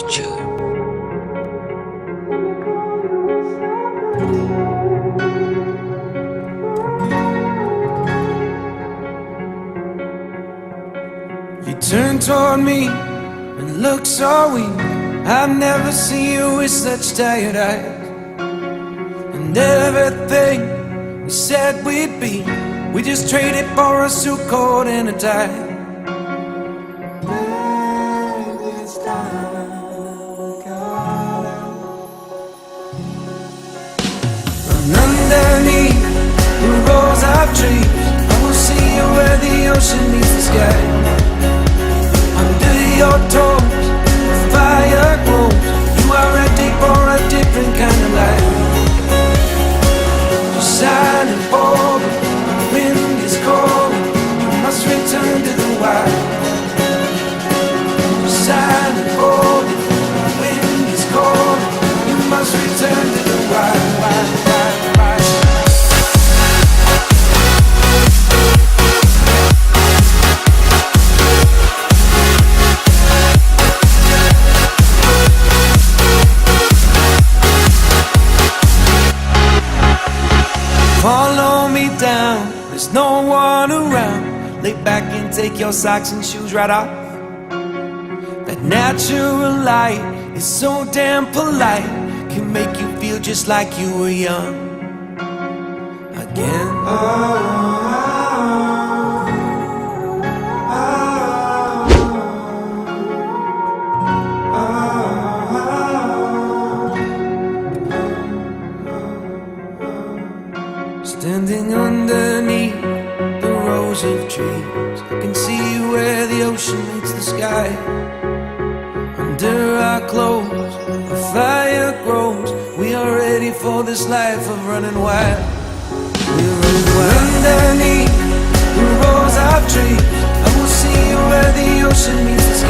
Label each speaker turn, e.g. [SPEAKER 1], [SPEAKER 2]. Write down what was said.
[SPEAKER 1] future.
[SPEAKER 2] You turn toward me and look so weak. I've never seen you with such tired eyes. And everything we said we'd be, we just traded for a suit coat and a tie. And underneath the rows of trees, I will see you where the ocean meets the sky. Under your toes, the fire grows. You are ready for a different kind of life. You're silent for the wind is cold. You must return to the wild. You're silent for the wind is cold. You must return to the wild, wild, wild, wild. Follow me down, there's no one around. Lay back and take your socks and shoes right off. That natural light is so damn polite, can make you feel just like you were young again. Standing underneath the rows of trees, I can see where the ocean meets the sky. Under our clothes, the fire grows. We are ready for this life of running wild. We're running wild. Underneath the rows of trees, I will see you where the ocean meets the sky.